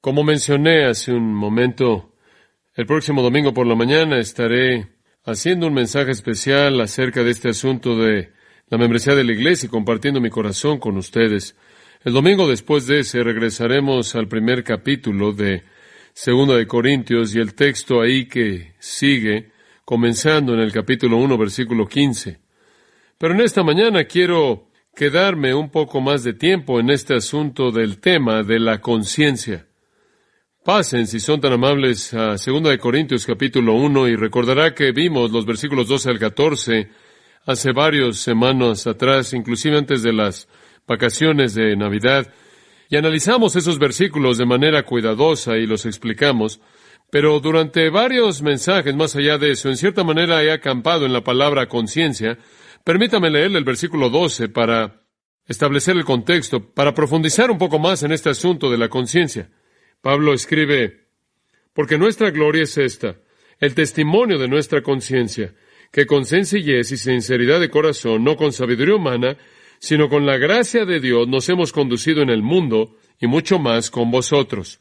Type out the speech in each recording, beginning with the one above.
Como mencioné hace un momento, el próximo domingo por la mañana estaré haciendo un mensaje especial acerca de este asunto de la membresía de la iglesia y compartiendo mi corazón con ustedes. El domingo después de ese regresaremos al primer capítulo de Segunda de Corintios y el texto ahí que sigue, comenzando en el capítulo 1, versículo 15. Pero en esta mañana quiero quedarme un poco más de tiempo en este asunto del tema de la conciencia. Pasen, si son tan amables, a 2 de Corintios capítulo 1 y recordará que vimos los versículos 12 al 14 hace varias semanas atrás, inclusive antes de las vacaciones de Navidad, y analizamos esos versículos de manera cuidadosa y los explicamos, pero durante varios mensajes más allá de eso, en cierta manera he acampado en la palabra conciencia. Permítame leerle el versículo 12 para establecer el contexto, para profundizar un poco más en este asunto de la conciencia. Pablo escribe, porque nuestra gloria es esta, el testimonio de nuestra conciencia, que con sencillez y sinceridad de corazón, no con sabiduría humana, sino con la gracia de Dios, nos hemos conducido en el mundo y mucho más con vosotros.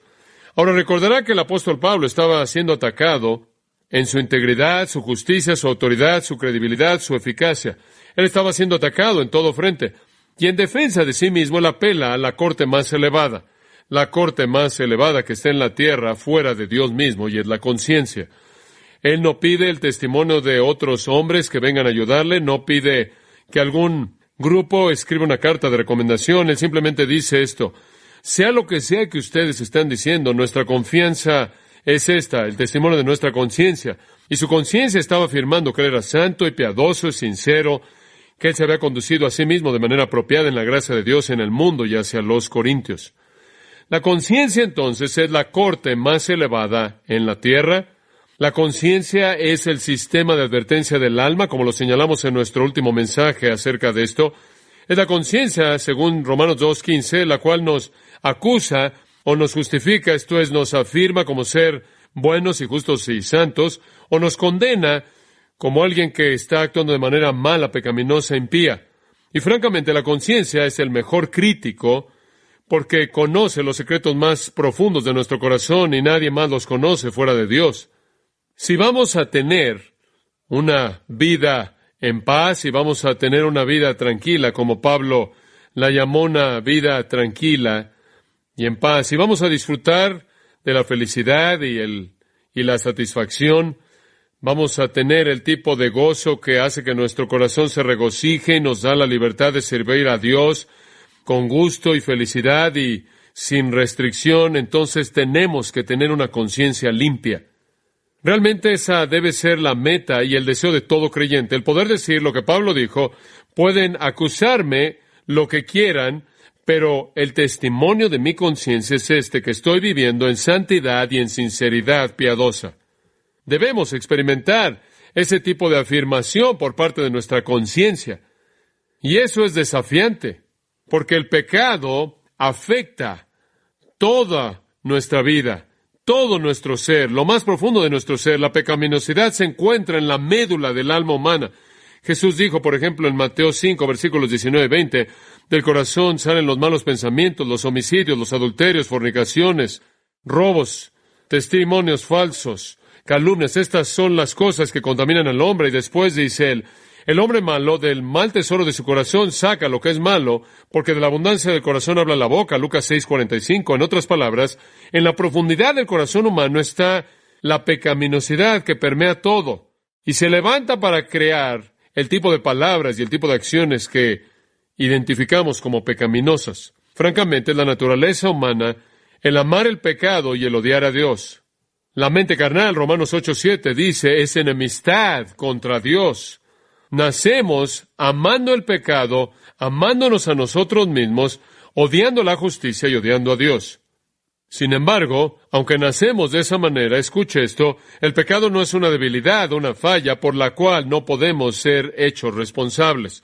Ahora recordará que el apóstol Pablo estaba siendo atacado en su integridad, su justicia, su autoridad, su credibilidad, su eficacia. Él estaba siendo atacado en todo frente. Y en defensa de sí mismo, él apela a la corte más elevada. La corte más elevada que está en la tierra, fuera de Dios mismo, y es la conciencia. Él no pide el testimonio de otros hombres que vengan a ayudarle, no pide que algún grupo escriba una carta de recomendación, él simplemente dice esto: sea lo que sea que ustedes están diciendo, nuestra confianza es esta, el testimonio de nuestra conciencia. Y su conciencia estaba afirmando que él era santo y piadoso y sincero, que él se había conducido a sí mismo de manera apropiada en la gracia de Dios en el mundo y hacia los corintios. La conciencia, entonces, es la corte más elevada en la tierra. La conciencia es el sistema de advertencia del alma, como lo señalamos en nuestro último mensaje acerca de esto. Es la conciencia, según Romanos 2:15, la cual nos acusa o nos justifica, esto es, nos afirma como ser buenos y justos y santos, o nos condena como alguien que está actuando de manera mala, pecaminosa, impía. Y francamente, la conciencia es el mejor crítico porque conoce los secretos más profundos de nuestro corazón y nadie más los conoce fuera de Dios. Si vamos a tener una vida en paz y vamos a tener una vida tranquila, como Pablo la llamó una vida tranquila y en paz, y vamos a disfrutar de la felicidad y la satisfacción, vamos a tener el tipo de gozo que hace que nuestro corazón se regocije y nos da la libertad de servir a Dios con gusto y felicidad y sin restricción, entonces tenemos que tener una conciencia limpia. Realmente esa debe ser la meta y el deseo de todo creyente, el poder decir lo que Pablo dijo: pueden acusarme lo que quieran, pero el testimonio de mi conciencia es este, que estoy viviendo en santidad y en sinceridad piadosa. Debemos experimentar ese tipo de afirmación por parte de nuestra conciencia. Y eso es desafiante, porque el pecado afecta toda nuestra vida, todo nuestro ser, lo más profundo de nuestro ser. La pecaminosidad se encuentra en la médula del alma humana. Jesús dijo, por ejemplo, en Mateo 5, versículos 19 y 20, del corazón salen los malos pensamientos, los homicidios, los adulterios, fornicaciones, robos, testimonios falsos, calumnias. Estas son las cosas que contaminan al hombre. Y después dice él, el hombre malo del mal tesoro de su corazón saca lo que es malo, porque de la abundancia del corazón habla la boca. Lucas 6:45. En otras palabras, en la profundidad del corazón humano está la pecaminosidad que permea todo y se levanta para crear el tipo de palabras y el tipo de acciones que identificamos como pecaminosas. Francamente, es la naturaleza humana el amar el pecado y el odiar a Dios. La mente carnal, Romanos 8:7, dice, es enemistad contra Dios. Nacemos amando el pecado, amándonos a nosotros mismos, odiando la justicia y odiando a Dios. Sin embargo, aunque nacemos de esa manera, escuche esto, el pecado no es una debilidad, una falla por la cual no podemos ser hechos responsables.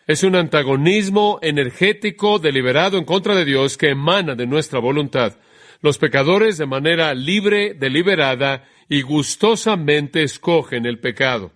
Es un antagonismo energético deliberado en contra de Dios que emana de nuestra voluntad. Los pecadores de manera libre, deliberada y gustosamente escogen el pecado.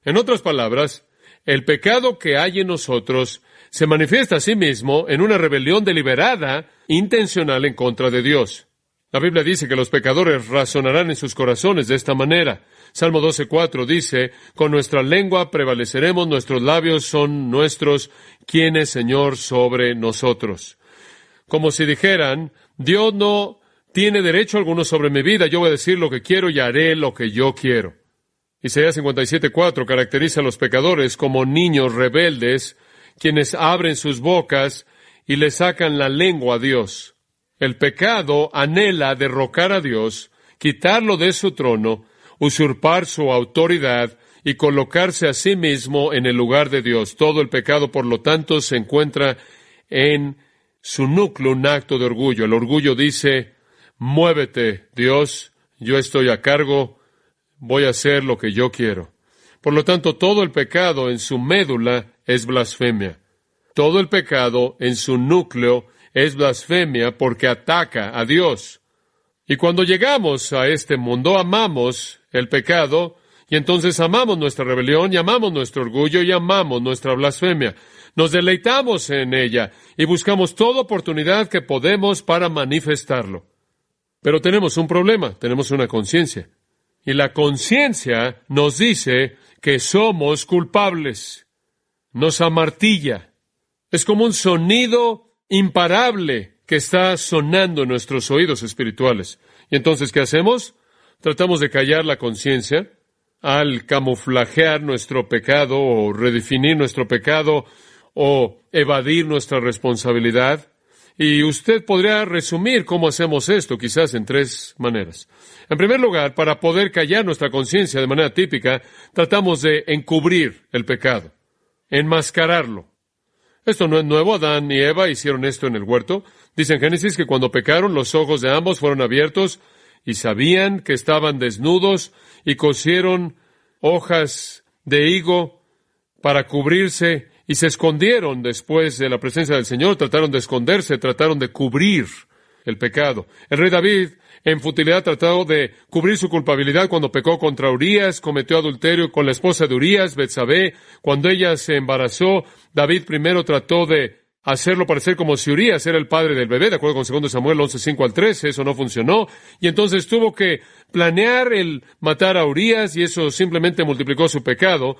En otras palabras, el pecado que hay en nosotros se manifiesta a sí mismo en una rebelión deliberada, intencional en contra de Dios. La Biblia dice que los pecadores razonarán en sus corazones de esta manera. Salmo 12:4 dice, con nuestra lengua prevaleceremos, nuestros labios son nuestros. ¿Quién es Señor sobre nosotros? Como si dijeran, Dios no tiene derecho alguno sobre mi vida, yo voy a decir lo que quiero y haré lo que yo quiero. Isaías 57:4 caracteriza a los pecadores como niños rebeldes, quienes abren sus bocas y le sacan la lengua a Dios. El pecado anhela derrocar a Dios, quitarlo de su trono, usurpar su autoridad y colocarse a sí mismo en el lugar de Dios. Todo el pecado, por lo tanto, se encuentra en su núcleo un acto de orgullo. El orgullo dice, muévete, Dios, yo estoy a cargo, voy a hacer lo que yo quiero. Por lo tanto, todo el pecado en su médula es blasfemia. Todo el pecado en su núcleo es blasfemia porque ataca a Dios. Y cuando llegamos a este mundo, amamos el pecado, y entonces amamos nuestra rebelión, y amamos nuestro orgullo, y amamos nuestra blasfemia. Nos deleitamos en ella, y buscamos toda oportunidad que podemos para manifestarlo. Pero tenemos un problema, tenemos una conciencia. Y la conciencia nos dice que somos culpables. Nos amartilla. Es como un sonido imparable que está sonando en nuestros oídos espirituales. Y entonces, ¿qué hacemos? Tratamos de callar la conciencia al camuflajear nuestro pecado o redefinir nuestro pecado o evadir nuestra responsabilidad. Y usted podría resumir cómo hacemos esto, quizás en 3 maneras. En primer lugar, para poder callar nuestra conciencia de manera típica, tratamos de encubrir el pecado, enmascararlo. Esto no es nuevo. Adán y Eva hicieron esto en el huerto. Dice en Génesis que cuando pecaron, los ojos de ambos fueron abiertos y sabían que estaban desnudos y cosieron hojas de higo para cubrirse y se escondieron después de la presencia del Señor. Trataron de esconderse, trataron de cubrir el pecado. El rey David, en futilidad, trató de cubrir su culpabilidad cuando pecó contra Urías, cometió adulterio con la esposa de Urías, Betsabé. Cuando ella se embarazó, David primero trató de hacerlo parecer como si Urías era el padre del bebé, de acuerdo con 2 Samuel 11:5-13, eso no funcionó, y entonces tuvo que planear el matar a Urías, y eso simplemente multiplicó su pecado.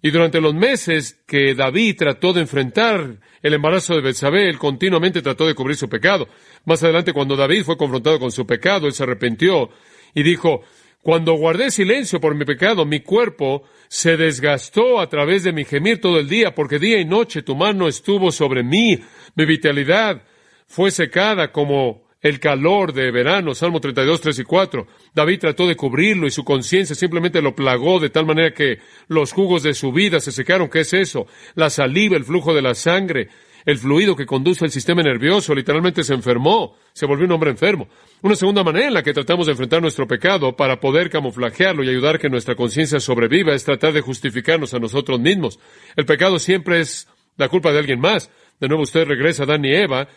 Y durante los meses que David trató de enfrentar el embarazo de Betsabé, él continuamente trató de cubrir su pecado. Más adelante, cuando David fue confrontado con su pecado, él se arrepintió y dijo, cuando guardé silencio por mi pecado, mi cuerpo se desgastó a través de mi gemir todo el día, porque día y noche tu mano estuvo sobre mí, mi vitalidad fue secada como el calor de verano. Salmo 32, 3 y 4. David trató de cubrirlo y su conciencia simplemente lo plagó de tal manera que los jugos de su vida se secaron. ¿Qué es eso? La saliva, el flujo de la sangre, el fluido que conduce al sistema nervioso, literalmente se enfermó, se volvió un hombre enfermo. Una segunda manera en la que tratamos de enfrentar nuestro pecado para poder camuflajearlo y ayudar que nuestra conciencia sobreviva es tratar de justificarnos a nosotros mismos. El pecado siempre es la culpa de alguien más. De nuevo usted regresa a Adán y Eva,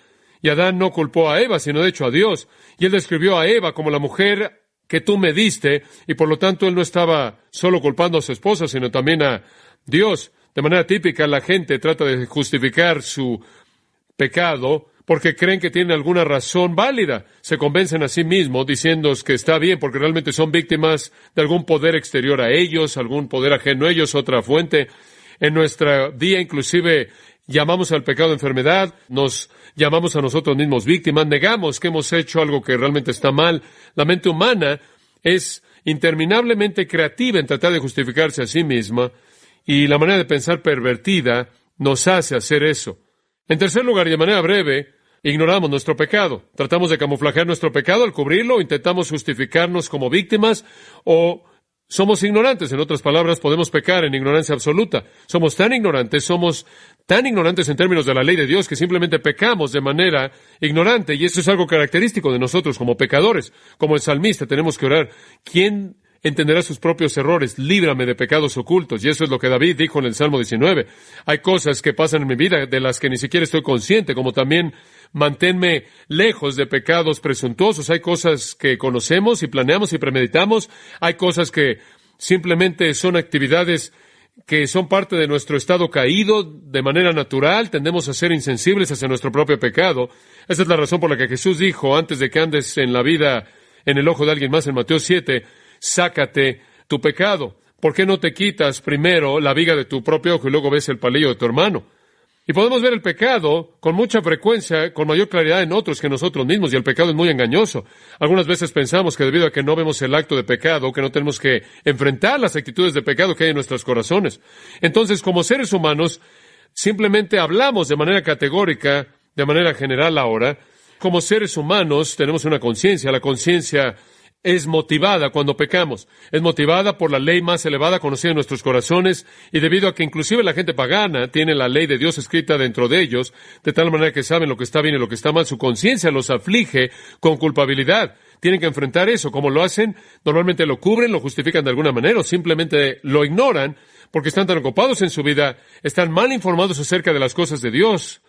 y Adán no culpó a Eva, sino de hecho a Dios. Y él describió a Eva como la mujer que tú me diste, y por lo tanto él no estaba solo culpando a su esposa, sino también a Dios. De manera típica, la gente trata de justificar su pecado porque creen que tienen alguna razón válida. Se convencen a sí mismos diciendo que está bien porque realmente son víctimas de algún poder exterior a ellos, algún poder ajeno a ellos, otra fuente. En nuestra día, inclusive, llamamos al pecado enfermedad, nos llamamos a nosotros mismos víctimas, negamos que hemos hecho algo que realmente está mal. La mente humana es interminablemente creativa en tratar de justificarse a sí misma, y la manera de pensar pervertida nos hace hacer eso. En tercer lugar, y de manera breve, ignoramos nuestro pecado. Tratamos de camuflajear nuestro pecado al cubrirlo, intentamos justificarnos como víctimas, o somos ignorantes. En otras palabras, podemos pecar en ignorancia absoluta. Somos tan ignorantes en términos de la ley de Dios, que simplemente pecamos de manera ignorante, y eso es algo característico de nosotros como pecadores. Como el salmista, tenemos que orar, ¿quién entenderá sus propios errores? Líbrame de pecados ocultos. Y eso es lo que David dijo en el Salmo 19. Hay cosas que pasan en mi vida de las que ni siquiera estoy consciente, como también manténme lejos de pecados presuntuosos. Hay cosas que conocemos y planeamos y premeditamos. Hay cosas que simplemente son actividades que son parte de nuestro estado caído de manera natural, tendemos a ser insensibles hacia nuestro propio pecado. Esa es la razón por la que Jesús dijo, antes de que andes en la vida en el ojo de alguien más, en Mateo 7, sácate tu pecado. ¿Por qué no te quitas primero la viga de tu propio ojo y luego ves el palillo de tu hermano? Y podemos ver el pecado con mucha frecuencia, con mayor claridad en otros que nosotros mismos, y el pecado es muy engañoso. Algunas veces pensamos que debido a que no vemos el acto de pecado, que no tenemos que enfrentar las actitudes de pecado que hay en nuestros corazones. Entonces, como seres humanos, simplemente hablamos de manera categórica, de manera general ahora. Como seres humanos tenemos una conciencia. La conciencia es motivada cuando pecamos. Es motivada por la ley más elevada conocida en nuestros corazones, y debido a que inclusive la gente pagana tiene la ley de Dios escrita dentro de ellos, de tal manera que saben lo que está bien y lo que está mal, su conciencia los aflige con culpabilidad. Tienen que enfrentar eso. ¿Cómo lo hacen? Normalmente lo cubren, lo justifican de alguna manera, o simplemente lo ignoran, porque están tan ocupados en su vida, están mal informados acerca de las cosas de Dios,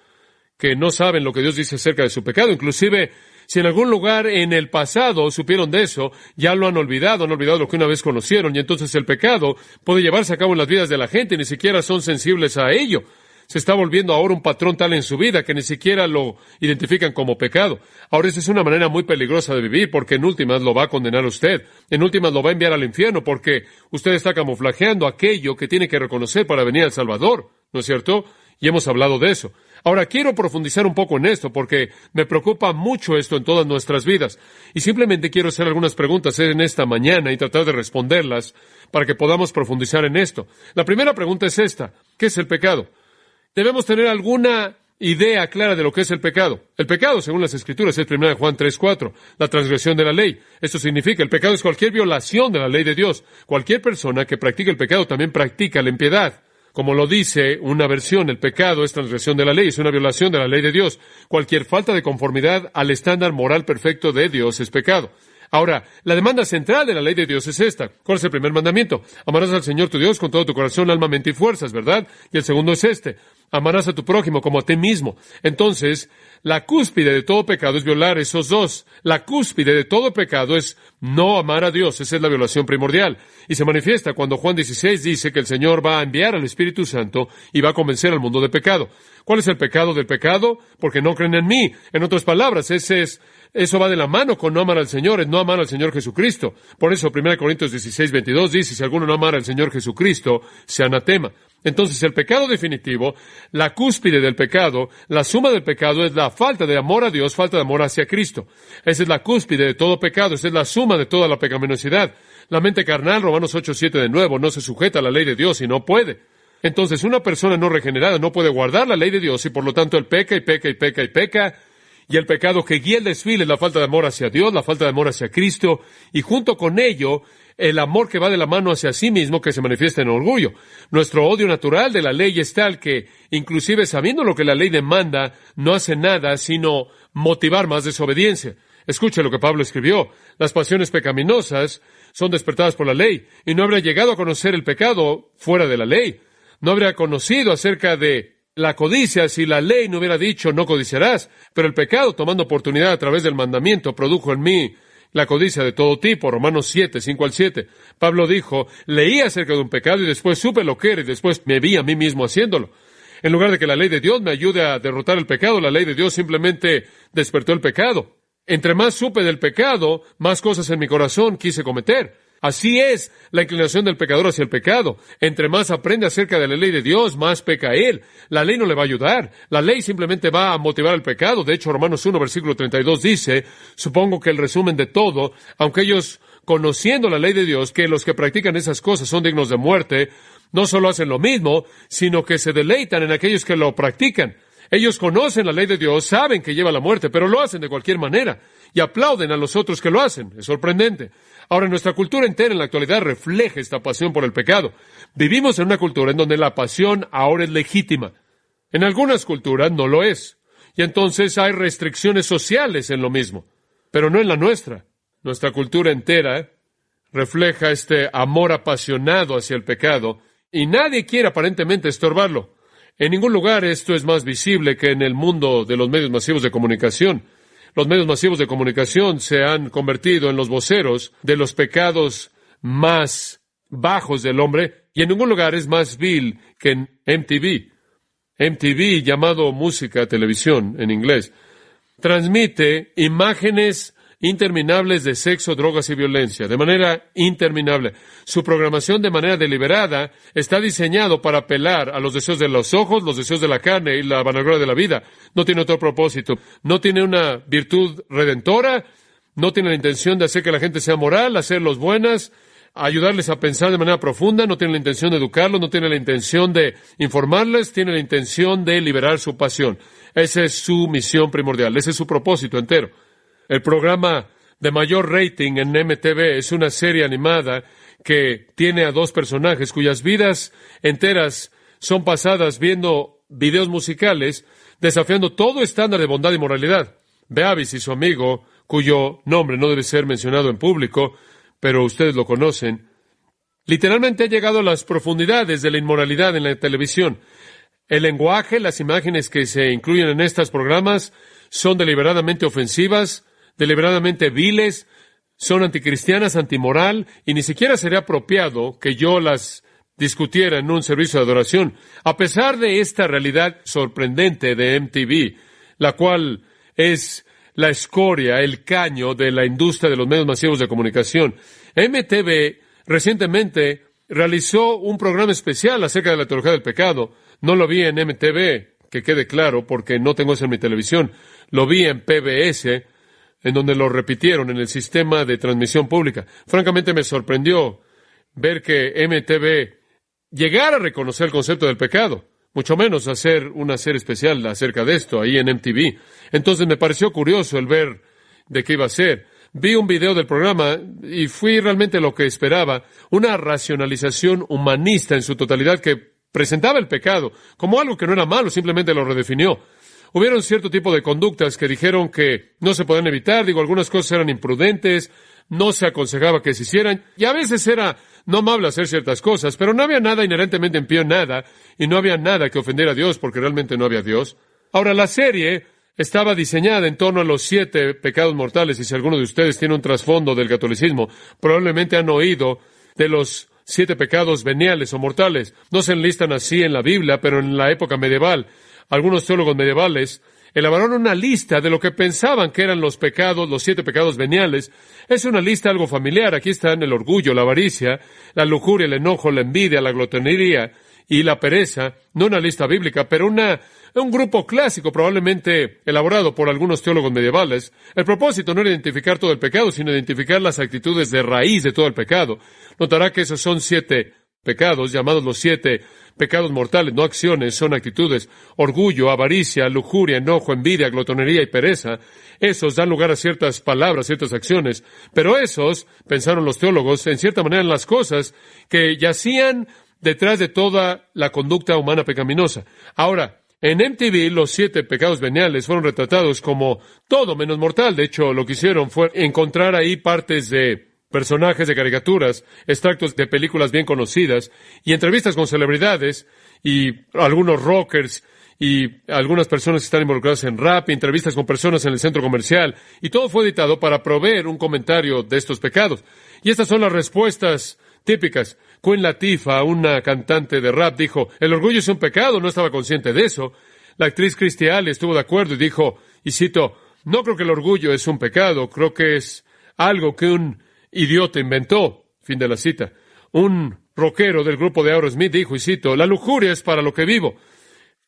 que no saben lo que Dios dice acerca de su pecado. Inclusive, si en algún lugar en el pasado supieron de eso, ya lo han olvidado lo que una vez conocieron, y entonces el pecado puede llevarse a cabo en las vidas de la gente y ni siquiera son sensibles a ello. Se está volviendo ahora un patrón tal en su vida que ni siquiera lo identifican como pecado. Ahora, esa es una manera muy peligrosa de vivir, porque en últimas lo va a condenar a usted. En últimas lo va a enviar al infierno, porque usted está camuflajeando aquello que tiene que reconocer para venir al Salvador, ¿no es cierto? Y hemos hablado de eso. Ahora, quiero profundizar un poco en esto, porque me preocupa mucho esto en todas nuestras vidas. Y simplemente quiero hacer algunas preguntas en esta mañana y tratar de responderlas para que podamos profundizar en esto. La primera pregunta es esta: ¿qué es el pecado? Debemos tener alguna idea clara de lo que es el pecado. El pecado, según las Escrituras, es 1 Juan 3:4, la transgresión de la ley. Esto significa, el pecado es cualquier violación de la ley de Dios. Cualquier persona que practique el pecado también practica la impiedad. Como lo dice una versión, el pecado es transgresión de la ley, es una violación de la ley de Dios. Cualquier falta de conformidad al estándar moral perfecto de Dios es pecado. Ahora, la demanda central de la ley de Dios es esta. ¿Cuál es el primer mandamiento? Amarás al Señor tu Dios con todo tu corazón, alma, mente y fuerzas, ¿verdad? Y el segundo es este: amarás a tu prójimo como a ti mismo. Entonces, la cúspide de todo pecado es violar esos dos. La cúspide de todo pecado es no amar a Dios. Esa es la violación primordial. Y se manifiesta cuando Juan 16 dice que el Señor va a enviar al Espíritu Santo y va a convencer al mundo de pecado. ¿Cuál es el pecado del pecado? Porque no creen en mí. En otras palabras, eso va de la mano con no amar al Señor, es no amar al Señor Jesucristo. Por eso 1 Corintios 16:22 dice: si alguno no amara al Señor Jesucristo, sea anatema. Entonces, el pecado definitivo, la cúspide del pecado, la suma del pecado es la falta de amor a Dios, falta de amor hacia Cristo. Esa es la cúspide de todo pecado, esa es la suma de toda la pecaminosidad. La mente carnal, Romanos 8:7 de nuevo, no se sujeta a la ley de Dios y no puede. Entonces, una persona no regenerada no puede guardar la ley de Dios, y por lo tanto él peca y peca y peca y peca. Y el pecado que guía el desfile es la falta de amor hacia Dios, la falta de amor hacia Cristo, y junto con ello, el amor que va de la mano hacia sí mismo, que se manifiesta en orgullo. Nuestro odio natural de la ley es tal que, inclusive sabiendo lo que la ley demanda, no hace nada sino motivar más desobediencia. Escuche lo que Pablo escribió: las pasiones pecaminosas son despertadas por la ley, y no habría llegado a conocer el pecado fuera de la ley. No habría conocido acerca de la codicia si la ley no hubiera dicho no codiciarás, pero el pecado, tomando oportunidad a través del mandamiento, produjo en mí la codicia de todo tipo. Romanos 7:5-7. Pablo dijo: leí acerca de un pecado y después supe lo que era y después me vi a mí mismo haciéndolo. En lugar de que la ley de Dios me ayude a derrotar el pecado, la ley de Dios simplemente despertó el pecado. Entre más supe del pecado, más cosas en mi corazón quise cometer. Así es la inclinación del pecador hacia el pecado. Entre más aprende acerca de la ley de Dios, más peca él. La ley no le va a ayudar. La ley simplemente va a motivar el pecado. De hecho, Romanos 1:32 dice: supongo que el resumen de todo, aunque ellos, conociendo la ley de Dios, que los que practican esas cosas son dignos de muerte, no solo hacen lo mismo, sino que se deleitan en aquellos que lo practican. Ellos conocen la ley de Dios, saben que lleva a la muerte, pero lo hacen de cualquier manera, y aplauden a los otros que lo hacen. Es sorprendente. Ahora, nuestra cultura entera en la actualidad refleja esta pasión por el pecado. Vivimos en una cultura en donde la pasión ahora es legítima. En algunas culturas no lo es, y entonces hay restricciones sociales en lo mismo, pero no en la nuestra. Nuestra cultura entera refleja este amor apasionado hacia el pecado, y nadie quiere aparentemente estorbarlo. En ningún lugar esto es más visible que en el mundo de los medios masivos de comunicación. Los medios masivos de comunicación se han convertido en los voceros de los pecados más bajos del hombre, Y en ningún lugar es más vil que en MTV. MTV, llamado música, televisión en inglés, transmite imágenes interminables de sexo, drogas y violencia, de manera interminable. Su programación de manera deliberada está diseñado para apelar a los deseos de los ojos, los deseos de la carne y la vanagloria de la vida. No tiene otro propósito. No tiene una virtud redentora. No tiene la intención de hacer que la gente sea moral, hacerlos buenas, ayudarles a pensar de manera profunda. No tiene la intención de educarlos, no tiene la intención de informarles, tiene la intención de liberar su pasión. Esa es su misión primordial, ese es su propósito entero. El programa de mayor rating en MTV es una serie animada que tiene a dos personajes cuyas vidas enteras son pasadas viendo videos musicales, desafiando todo estándar de bondad y moralidad. Beavis y su amigo, cuyo nombre no debe ser mencionado en público, pero ustedes lo conocen, literalmente ha llegado a las profundidades de la inmoralidad en la televisión. El lenguaje, las imágenes que se incluyen en estos programas son deliberadamente ofensivas, deliberadamente viles, son anticristianas, antimoral, y ni siquiera sería apropiado que yo las discutiera en un servicio de adoración. A pesar de esta realidad sorprendente de MTV, la cual es la escoria, el caño de la industria de los medios masivos de comunicación, MTV recientemente realizó un programa especial acerca de la teología del pecado. No lo vi en MTV, que quede claro, porque no tengo eso en mi televisión. Lo vi en PBS, en donde lo repitieron en el sistema de transmisión pública. Francamente me sorprendió ver que MTV llegara a reconocer el concepto del pecado, mucho menos hacer una serie especial acerca de esto ahí en MTV. Entonces me pareció curioso el ver de qué iba a ser. Vi un video del programa y fui realmente lo que esperaba, una racionalización humanista en su totalidad que presentaba el pecado como algo que no era malo, simplemente lo redefinió. Hubieron cierto tipo de conductas que dijeron que no se podían evitar. Algunas cosas eran imprudentes, no se aconsejaba que se hicieran, y a veces era no amable hacer ciertas cosas, pero no había nada inherentemente impío en nada, y no había nada que ofendiera a Dios, porque realmente no había Dios. Ahora, la serie estaba diseñada en torno a los 7 pecados mortales, y si alguno de ustedes tiene un trasfondo del catolicismo, probablemente han oído de los 7 pecados veniales o mortales. No se enlistan así en la Biblia, pero en la época medieval, algunos teólogos medievales elaboraron una lista de lo que pensaban que eran los pecados, los 7 pecados veniales. Es una lista algo familiar. Aquí están el orgullo, la avaricia, la lujuria, el enojo, la envidia, la glotonería y la pereza. No una lista bíblica, pero un grupo clásico probablemente elaborado por algunos teólogos medievales. El propósito no era identificar todo el pecado, sino identificar las actitudes de raíz de todo el pecado. Notará que esos son 7 pecados, llamados los 7 pecados mortales, no acciones, son actitudes. Orgullo, avaricia, lujuria, enojo, envidia, glotonería y pereza. Esos dan lugar a ciertas palabras, ciertas acciones. Pero esos, pensaron los teólogos, en cierta manera en las cosas que yacían detrás de toda la conducta humana pecaminosa. Ahora, en MTV, los 7 pecados veniales fueron retratados como todo menos mortal. De hecho, lo que hicieron fue encontrar ahí partes de personajes de caricaturas, extractos de películas bien conocidas, y entrevistas con celebridades, y algunos rockers, y algunas personas que están involucradas en rap, y entrevistas con personas en el centro comercial, y todo fue editado para proveer un comentario de estos pecados. Y estas son las respuestas típicas. Queen Latifah, una cantante de rap, dijo, el orgullo es un pecado, no estaba consciente de eso. La actriz Christy Alley estuvo de acuerdo y dijo, y cito, no creo que el orgullo es un pecado, creo que es algo que un idiota inventó. Fin de la cita. Un rockero del grupo de Aerosmith dijo, y cito, la lujuria es para lo que vivo.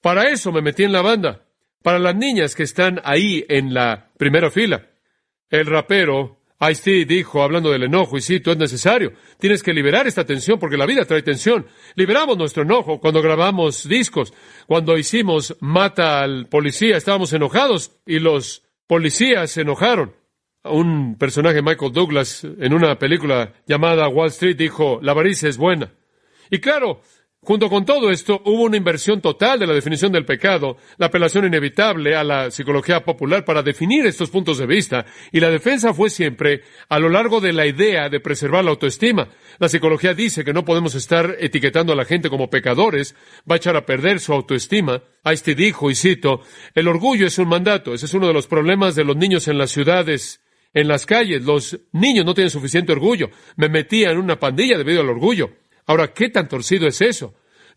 Para eso me metí en la banda. Para las niñas que están ahí en la primera fila. El rapero Ice-T dijo, hablando del enojo, y cito, es necesario. Tienes que liberar esta tensión porque la vida trae tensión. Liberamos nuestro enojo cuando grabamos discos. Cuando hicimos Mata al Policía, estábamos enojados y los policías se enojaron. Un personaje, Michael Douglas, en una película llamada Wall Street, dijo, la avaricia es buena. Y claro, junto con todo esto, hubo una inversión total de la definición del pecado, la apelación inevitable a la psicología popular para definir estos puntos de vista, y la defensa fue siempre a lo largo de la idea de preservar la autoestima. La psicología dice que no podemos estar etiquetando a la gente como pecadores, va a echar a perder su autoestima. Ice-T dijo, y cito, el orgullo es un mandato. Ese es uno de los problemas de los niños en las ciudades, en las calles. Los niños no tienen suficiente orgullo. Me metía en una pandilla debido al orgullo. Ahora, ¿qué tan torcido es eso?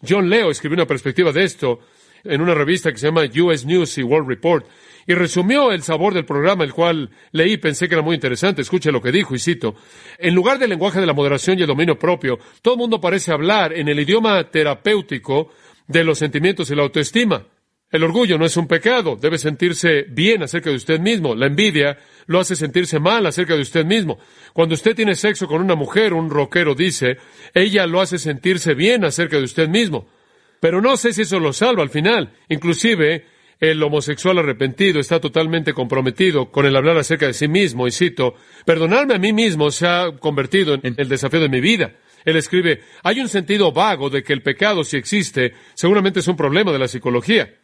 John Leo escribió una perspectiva de esto en una revista que se llama US News y World Report, y resumió el sabor del programa, el cual leí y pensé que era muy interesante. Escuche lo que dijo, y cito: en lugar del lenguaje de la moderación y el dominio propio, todo el mundo parece hablar en el idioma terapéutico de los sentimientos y la autoestima. El orgullo no es un pecado, debe sentirse bien acerca de usted mismo. La envidia lo hace sentirse mal acerca de usted mismo. Cuando usted tiene sexo con una mujer, un rockero dice, ella lo hace sentirse bien acerca de usted mismo. Pero no sé si eso lo salva al final. Inclusive, el homosexual arrepentido está totalmente comprometido con el hablar acerca de sí mismo, y cito: perdonarme a mí mismo se ha convertido en el desafío de mi vida. Él escribe, hay un sentido vago de que el pecado, si existe, seguramente es un problema de la psicología.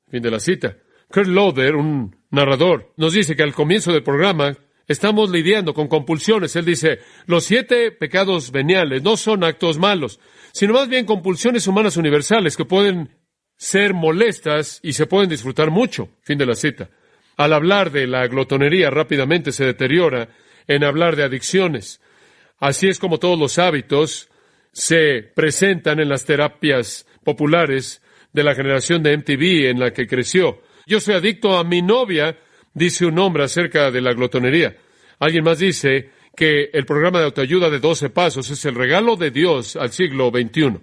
Fin de la cita. Kurt Loder, un narrador, nos dice que al comienzo del programa estamos lidiando con compulsiones. Él dice, los 7 pecados veniales no son actos malos, sino más bien compulsiones humanas universales que pueden ser molestas y se pueden disfrutar mucho. Fin de la cita. Al hablar de la glotonería, rápidamente se deteriora en hablar de adicciones. Así es como todos los hábitos se presentan en las terapias populares de la generación de MTV en la que creció. Yo soy adicto a mi novia, dice un hombre acerca de la glotonería. Alguien más dice que el programa de autoayuda de 12 pasos es el regalo de Dios al siglo XXI.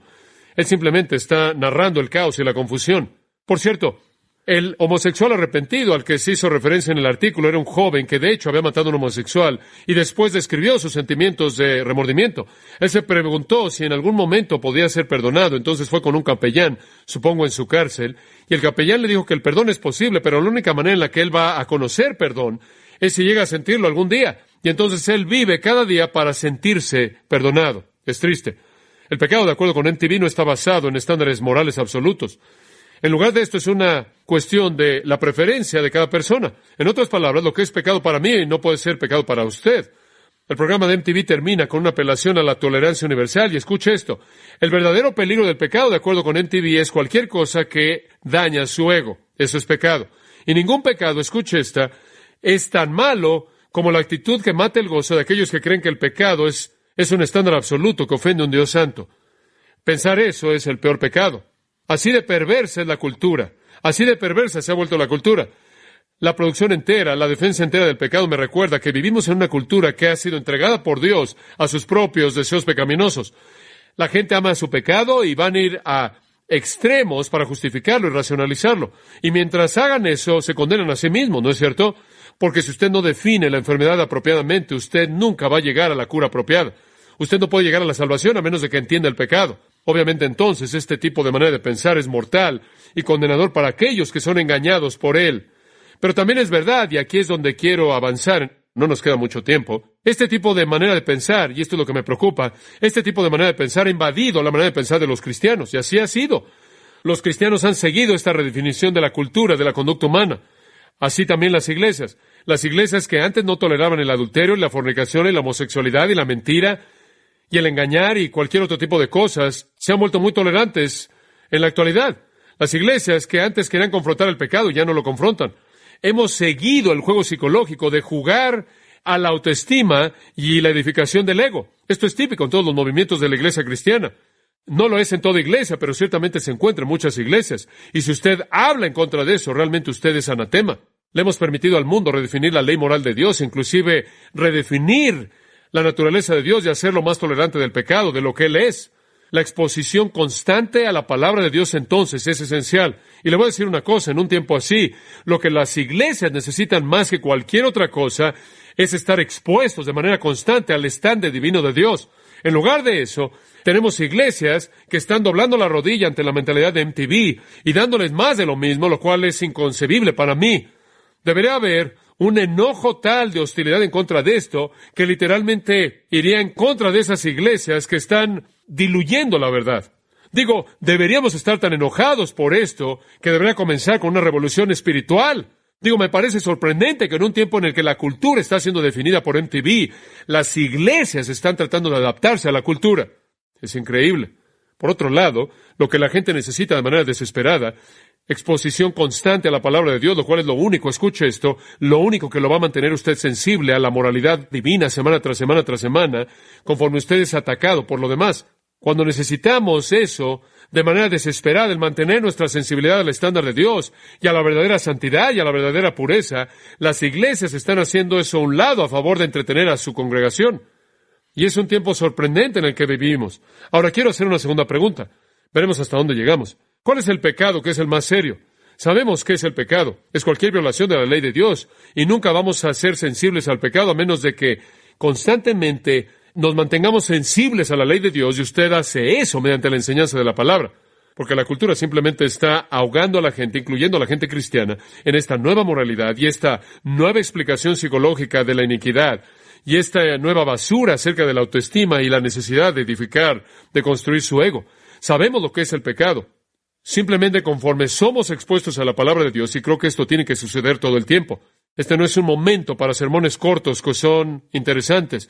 Él simplemente está narrando el caos y la confusión. Por cierto, el homosexual arrepentido al que se hizo referencia en el artículo era un joven que de hecho había matado a un homosexual y después describió sus sentimientos de remordimiento. Él se preguntó si en algún momento podía ser perdonado, entonces fue con un capellán, supongo en su cárcel, y el capellán le dijo que el perdón es posible, pero la única manera en la que él va a conocer perdón es si llega a sentirlo algún día, y entonces él vive cada día para sentirse perdonado. Es triste. El pecado, de acuerdo con MTV, no está basado en estándares morales absolutos. En lugar de esto, es una cuestión de la preferencia de cada persona. En otras palabras, lo que es pecado para mí no puede ser pecado para usted. El programa de MTV termina con una apelación a la tolerancia universal, y escuche esto. El verdadero peligro del pecado, de acuerdo con MTV, es cualquier cosa que daña su ego. Eso es pecado. Y ningún pecado, escuche esta, es tan malo como la actitud que mata el gozo de aquellos que creen que el pecado es un estándar absoluto que ofende a un Dios santo. Pensar eso es el peor pecado. Así de perversa es la cultura. Así de perversa se ha vuelto la cultura. La producción entera, la defensa entera del pecado me recuerda que vivimos en una cultura que ha sido entregada por Dios a sus propios deseos pecaminosos. La gente ama su pecado y van a ir a extremos para justificarlo y racionalizarlo. Y mientras hagan eso, se condenan a sí mismos, ¿no es cierto? Porque si usted no define la enfermedad apropiadamente, usted nunca va a llegar a la cura apropiada. Usted no puede llegar a la salvación a menos de que entienda el pecado. Obviamente, entonces, este tipo de manera de pensar es mortal y condenador para aquellos que son engañados por él. Pero también es verdad, y aquí es donde quiero avanzar, no nos queda mucho tiempo, este tipo de manera de pensar, y esto es lo que me preocupa, este tipo de manera de pensar ha invadido la manera de pensar de los cristianos, y así ha sido. Los cristianos han seguido esta redefinición de la cultura, de la conducta humana. Así también las iglesias. Las iglesias que antes no toleraban el adulterio, y la fornicación, y la homosexualidad, y la mentira, y el engañar y cualquier otro tipo de cosas, se han vuelto muy tolerantes en la actualidad. Las iglesias que antes querían confrontar el pecado ya no lo confrontan. Hemos seguido el juego psicológico de jugar a la autoestima y la edificación del ego. Esto es típico en todos los movimientos de la iglesia cristiana. No lo es en toda iglesia, pero ciertamente se encuentra en muchas iglesias. Y si usted habla en contra de eso, realmente usted es anatema. Le hemos permitido al mundo redefinir la ley moral de Dios, inclusive redefinir la naturaleza de Dios y hacerlo más tolerante del pecado, de lo que Él es. La exposición constante a la palabra de Dios entonces es esencial. Y le voy a decir una cosa, en un tiempo así, lo que las iglesias necesitan más que cualquier otra cosa es estar expuestos de manera constante al estándar divino de Dios. En lugar de eso, tenemos iglesias que están doblando la rodilla ante la mentalidad de MTV y dándoles más de lo mismo, lo cual es inconcebible para mí. Debería haber un enojo tal de hostilidad en contra de esto, que literalmente iría en contra de esas iglesias que están diluyendo la verdad. Digo, deberíamos estar tan enojados por esto, que debería comenzar con una revolución espiritual. Digo, me parece sorprendente que en un tiempo en el que la cultura está siendo definida por MTV, las iglesias están tratando de adaptarse a la cultura. Es increíble. Por otro lado, lo que la gente necesita de manera desesperada, exposición constante a la palabra de Dios, lo cual es lo único, escuche esto, lo único que lo va a mantener usted sensible a la moralidad divina semana tras semana tras semana, conforme usted es atacado por lo demás. Cuando necesitamos eso de manera desesperada, el mantener nuestra sensibilidad al estándar de Dios y a la verdadera santidad y a la verdadera pureza, las iglesias están haciendo eso a un lado a favor de entretener a su congregación. Y es un tiempo sorprendente en el que vivimos. Ahora quiero hacer una segunda pregunta. Veremos hasta dónde llegamos. ¿Cuál es el pecado que es el más serio? Sabemos qué es el pecado. Es cualquier violación de la ley de Dios. Y nunca vamos a ser sensibles al pecado a menos de que constantemente nos mantengamos sensibles a la ley de Dios, y usted hace eso mediante la enseñanza de la palabra. Porque la cultura simplemente está ahogando a la gente, incluyendo a la gente cristiana, en esta nueva moralidad y esta nueva explicación psicológica de la iniquidad y esta nueva basura acerca de la autoestima y la necesidad de edificar, de construir su ego. Sabemos lo que es el pecado. Simplemente conforme somos expuestos a la palabra de Dios, y creo que esto tiene que suceder todo el tiempo. Este no es un momento para sermones cortos que son interesantes.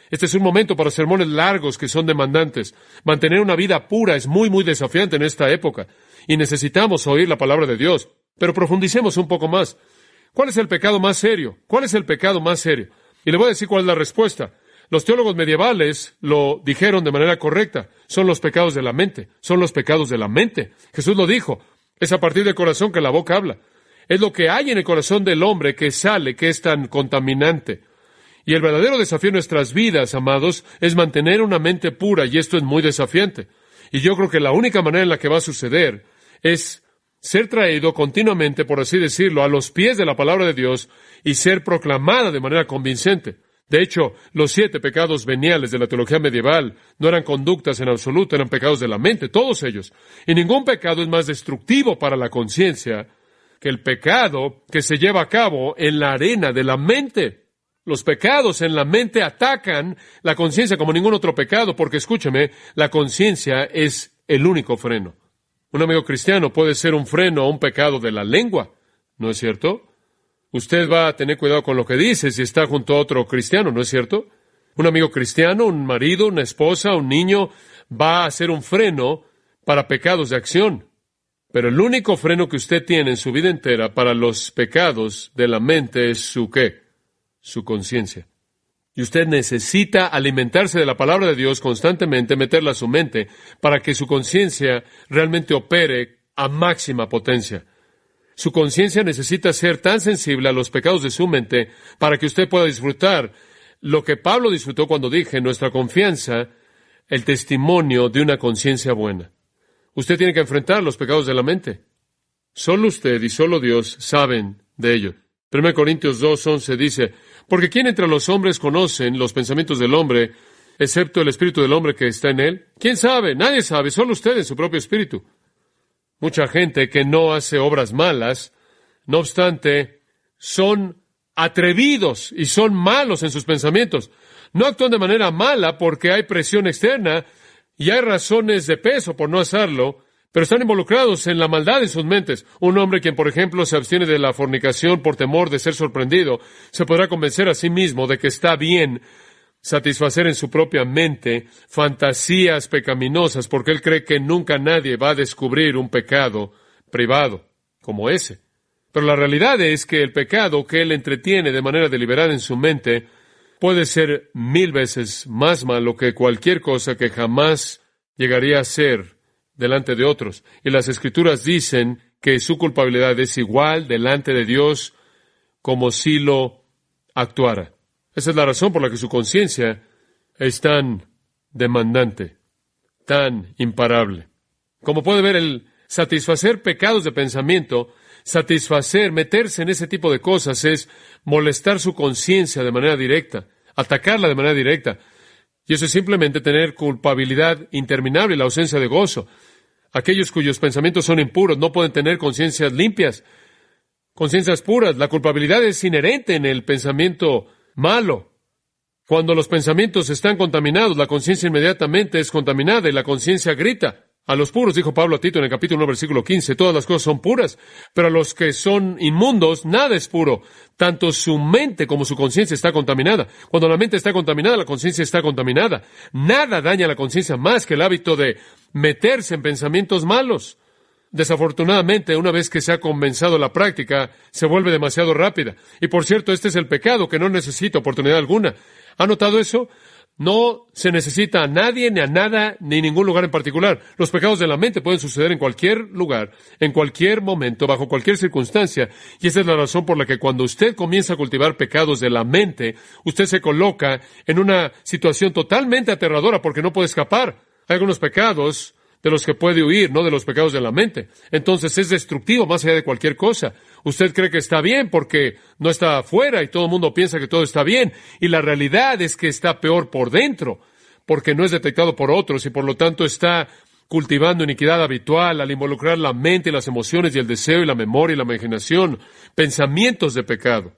Este es un momento para sermones largos que son demandantes. Mantener una vida pura es muy, muy desafiante en esta época, y necesitamos oír la palabra de Dios. Pero profundicemos un poco más. ¿Cuál es el pecado más serio? ¿Cuál es el pecado más serio? Y le voy a decir cuál es la respuesta. Los teólogos medievales lo dijeron de manera correcta. Son los pecados de la mente. Son los pecados de la mente. Jesús lo dijo. Es a partir del corazón que la boca habla. Es lo que hay en el corazón del hombre que sale, que es tan contaminante. Y el verdadero desafío en nuestras vidas, amados, es mantener una mente pura, y esto es muy desafiante. Y yo creo que la única manera en la que va a suceder es ser traído continuamente, por así decirlo, a los pies de la palabra de Dios y ser proclamada de manera convincente. De hecho, los 7 pecados veniales de la teología medieval no eran conductas en absoluto, eran pecados de la mente, todos ellos. Y ningún pecado es más destructivo para la conciencia que el pecado que se lleva a cabo en la arena de la mente. Los pecados en la mente atacan la conciencia como ningún otro pecado, porque escúcheme, la conciencia es el único freno. Un amigo cristiano puede ser un freno a un pecado de la lengua, ¿no es cierto? Usted va a tener cuidado con lo que dice si está junto a otro cristiano, ¿no es cierto? Un amigo cristiano, un marido, una esposa, un niño, va a ser un freno para pecados de acción. Pero el único freno que usted tiene en su vida entera para los pecados de la mente es su ¿qué? Su conciencia. Y usted necesita alimentarse de la palabra de Dios constantemente, meterla a su mente, para que su conciencia realmente opere a máxima potencia. Su conciencia necesita ser tan sensible a los pecados de su mente para que usted pueda disfrutar lo que Pablo disfrutó cuando dije, nuestra confianza, el testimonio de una conciencia buena. Usted tiene que enfrentar los pecados de la mente. Solo usted y solo Dios saben de ello. 1 Corintios 2:11 dice, porque ¿quién entre los hombres conocen los pensamientos del hombre, excepto el espíritu del hombre que está en él? ¿Quién sabe? Nadie sabe, solo usted en su propio espíritu. Mucha gente que no hace obras malas, no obstante, son atrevidos y son malos en sus pensamientos. No actúan de manera mala porque hay presión externa y hay razones de peso por no hacerlo, pero están involucrados en la maldad en sus mentes. Un hombre quien, por ejemplo, se abstiene de la fornicación por temor de ser sorprendido, se podrá convencer a sí mismo de que está bien satisfacer en su propia mente fantasías pecaminosas, porque él cree que nunca nadie va a descubrir un pecado privado como ese. Pero la realidad es que el pecado que él entretiene de manera deliberada en su mente puede ser 1000 veces más malo que cualquier cosa que jamás llegaría a ser delante de otros. Y las Escrituras dicen que su culpabilidad es igual delante de Dios como si lo actuara. Esa es la razón por la que su conciencia es tan demandante, tan imparable. Como puede ver, el satisfacer pecados de pensamiento, meterse en ese tipo de cosas es molestar su conciencia de manera directa, atacarla de manera directa. Y eso es simplemente tener culpabilidad interminable y la ausencia de gozo. Aquellos cuyos pensamientos son impuros no pueden tener conciencias limpias, conciencias puras. La culpabilidad es inherente en el pensamiento malo. Cuando los pensamientos están contaminados, la conciencia inmediatamente es contaminada y la conciencia grita. A los puros, dijo Pablo a Tito en el capítulo 1, versículo 15, todas las cosas son puras, pero a los que son inmundos, nada es puro. Tanto su mente como su conciencia está contaminada. Cuando la mente está contaminada, la conciencia está contaminada. Nada daña a la conciencia más que el hábito de meterse en pensamientos malos. Desafortunadamente, una vez que se ha comenzado la práctica, se vuelve demasiado rápida. Y por cierto, este es el pecado que no necesita oportunidad alguna. ¿Ha notado eso? No se necesita a nadie, ni a nada, ni ningún lugar en particular. Los pecados de la mente pueden suceder en cualquier lugar, en cualquier momento, bajo cualquier circunstancia. Y esa es la razón por la que cuando usted comienza a cultivar pecados de la mente, usted se coloca en una situación totalmente aterradora porque no puede escapar. Hay algunos pecados de los que puede huir, no de los pecados de la mente. Entonces es destructivo más allá de cualquier cosa. Usted cree que está bien porque no está afuera y todo el mundo piensa que todo está bien. Y la realidad es que está peor por dentro porque no es detectado por otros y por lo tanto está cultivando iniquidad habitual al involucrar la mente y las emociones y el deseo y la memoria y la imaginación, pensamientos de pecado.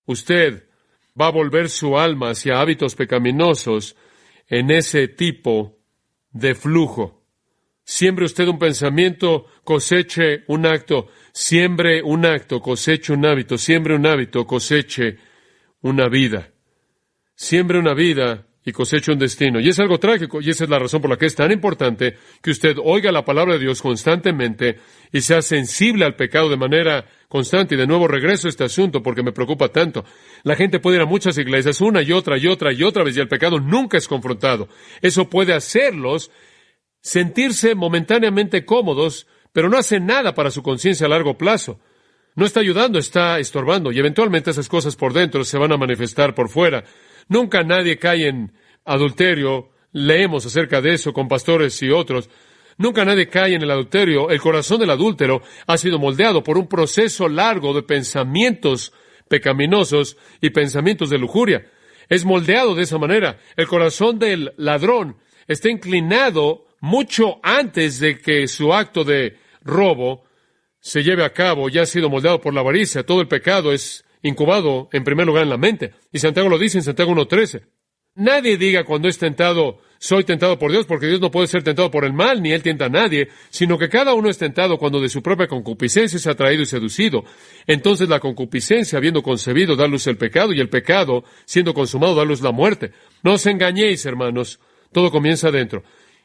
Usted va a volver su alma hacia hábitos pecaminosos en ese tipo de flujo. Siembre usted un pensamiento, coseche un acto. Siembre un acto, coseche un hábito. Siembre un hábito, coseche una vida. Siembre una vida y coseche un destino. Y es algo trágico, y esa es la razón por la que es tan importante que usted oiga la palabra de Dios constantemente y sea sensible al pecado de manera constante. Y de nuevo regreso a este asunto porque me preocupa tanto. La gente puede ir a muchas iglesias una y otra y otra y otra vez y el pecado nunca es confrontado. Eso puede hacerlos sentirse momentáneamente cómodos, pero no hace nada para su conciencia a largo plazo. No está ayudando, está estorbando, y eventualmente esas cosas por dentro se van a manifestar por fuera. Nunca nadie cae en adulterio, leemos acerca de eso con pastores y otros. Nunca nadie cae en el adulterio. El corazón del adúltero ha sido moldeado por un proceso largo de pensamientos pecaminosos y pensamientos de lujuria. Es moldeado de esa manera. El corazón del ladrón está inclinado mucho antes de que su acto de robo se lleve a cabo. Ya ha sido moldeado por la avaricia. Todo el pecado es incubado en primer lugar en la mente. Y Santiago lo dice en Santiago 1:13. Nadie diga cuando es tentado, soy tentado por Dios, porque Dios no puede ser tentado por el mal, ni Él tienta a nadie, sino que cada uno es tentado cuando de su propia concupiscencia es atraído y seducido. Entonces la concupiscencia, habiendo concebido, da luz el pecado, y el pecado, siendo consumado, da luz la muerte. No os engañéis, hermanos, todo comienza adentro.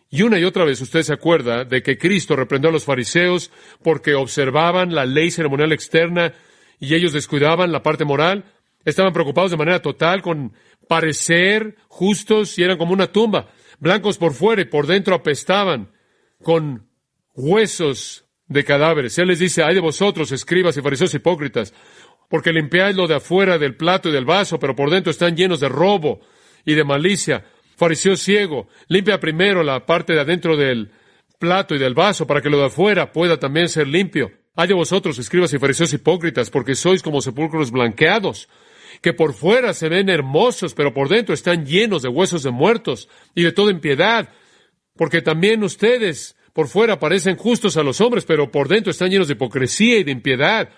Y una y otra vez usted se acuerda de que Cristo reprendió a los fariseos porque observaban la ley ceremonial externa y ellos descuidaban la parte moral. Estaban preocupados de manera total con parecer justos y eran como una tumba, blancos por fuera y por dentro apestaban con huesos de cadáveres. Él les dice, ay de vosotros, escribas y fariseos hipócritas, porque limpiáis lo de afuera del plato y del vaso, pero por dentro están llenos de robo y de malicia. Fariseo ciego, limpia primero la parte de adentro del plato y del vaso para que lo de afuera pueda también ser limpio. Ay de vosotros, escribas y fariseos hipócritas, porque sois como sepulcros blanqueados, que por fuera se ven hermosos, pero por dentro están llenos de huesos de muertos y de toda impiedad, porque también ustedes por fuera parecen justos a los hombres, pero por dentro están llenos de hipocresía y de impiedad.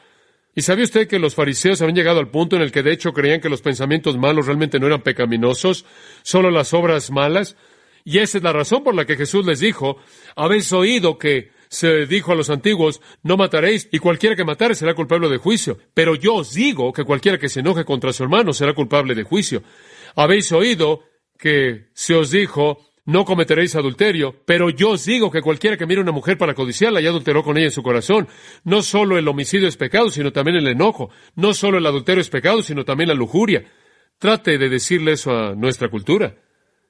¿Y sabe usted que los fariseos habían llegado al punto en el que de hecho creían que los pensamientos malos realmente no eran pecaminosos, solo las obras malas? Y esa es la razón por la que Jesús les dijo, habéis oído que se dijo a los antiguos, no mataréis, y cualquiera que matare será culpable de juicio. Pero yo os digo que cualquiera que se enoje contra su hermano será culpable de juicio. Habéis oído que se os dijo, no cometeréis adulterio, pero yo os digo que cualquiera que mire a una mujer para codiciarla ya adulteró con ella en su corazón. No solo el homicidio es pecado, sino también el enojo. No solo el adulterio es pecado, sino también la lujuria. Trate de decirle eso a nuestra cultura.